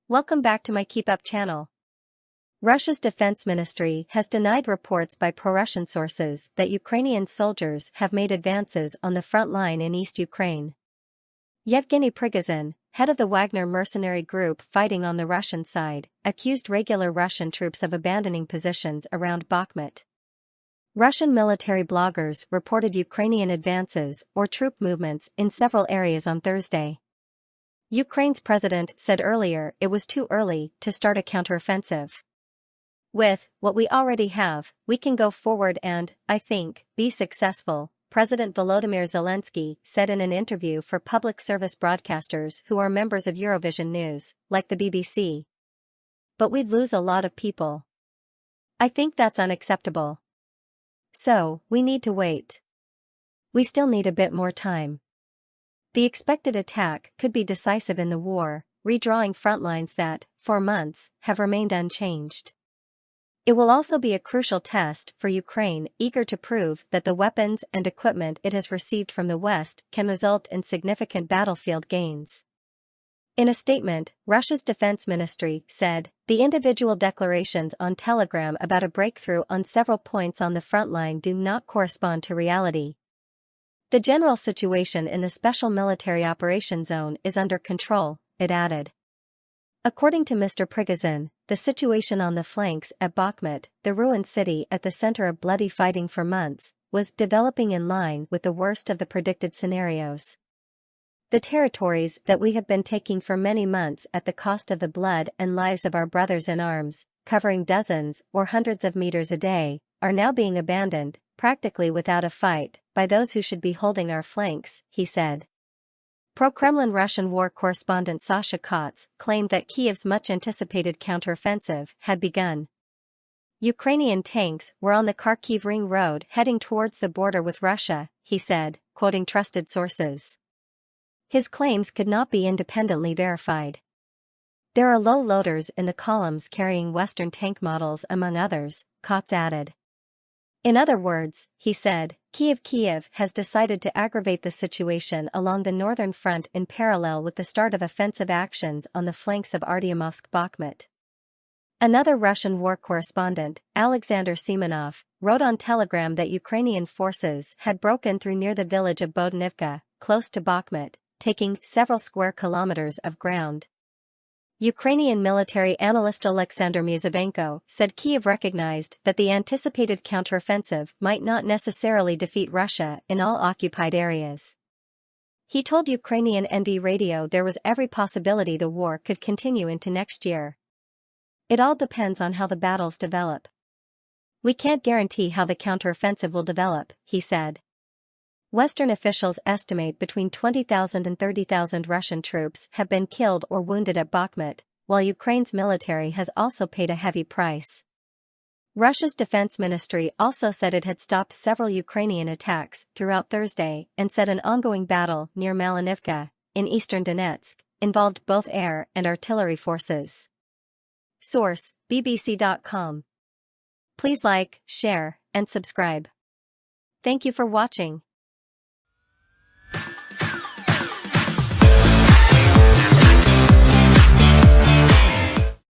Welcome back to my KEEPUP channel. Russia's defense ministry has denied reports by pro-Russian sources that Ukrainian soldiers have made advances on the front line in East Ukraine. Yevgeny Prigozhin, head of the Wagner mercenary group fighting on the Russian side, accused regular Russian troops of abandoning positions around Bakhmut. Russian military bloggers reported Ukrainian advances or troop movements in several areas on Thursday. Ukraine's president said earlier it was too early to start a counteroffensive. With what we already have, we can go forward and, I think, be successful, President Volodymyr Zelensky said in an interview for public service broadcasters who are members of Eurovision News, like the BBC. But we'd lose a lot of people. I think that's unacceptable. So, we need to wait. We still need a bit more time. The expected attack could be decisive in the war, redrawing front lines that, for months, have remained unchanged. It will also be a crucial test for Ukraine, eager to prove that the weapons and equipment it has received from the West can result in significant battlefield gains. In a statement, Russia's defense ministry said, "The individual declarations on Telegram about a breakthrough on several points on the front line do not correspond to reality. The general situation in the Special Military Operation Zone is under control," it added. According to Mr. Prigozhin, the situation on the flanks at Bakhmut, the ruined city at the center of bloody fighting for months, was developing in line with the worst of the predicted scenarios. "The territories that we have been taking for many months at the cost of the blood and lives of our brothers in arms, covering dozens or hundreds of meters a day, are now being abandoned, practically without a fight, by those who should be holding our flanks," he said. Pro-Kremlin Russian war correspondent Sasha Kotz claimed that Kiev's much-anticipated counteroffensive had begun. Ukrainian tanks were on the Kharkiv Ring Road heading towards the border with Russia, he said, quoting trusted sources. His claims could not be independently verified. "There are low loaders in the columns carrying Western tank models among others," Kotz added. In other words, he said, Kiev has decided to aggravate the situation along the northern front in parallel with the start of offensive actions on the flanks of Artyomovsk-Bakhmut. Another Russian war correspondent, Alexander Semenov, wrote on Telegram that Ukrainian forces had broken through near the village of Bodanivka, close to Bakhmut, taking several square kilometers of ground. Ukrainian military analyst Alexander Muzavenko said Kiev recognized that the anticipated counteroffensive might not necessarily defeat Russia in all occupied areas. He told Ukrainian NV Radio there was every possibility the war could continue into next year. "It all depends on how the battles develop. We can't guarantee how the counteroffensive will develop," he said. Western officials estimate between 20,000 and 30,000 Russian troops have been killed or wounded at Bakhmut, while Ukraine's military has also paid a heavy price. Russia's defense ministry also said it had stopped several Ukrainian attacks throughout Thursday and said an ongoing battle near Malinivka, in eastern Donetsk, involved both air and artillery forces. Source: BBC.com. Please like, share, and subscribe. Thank you for watching.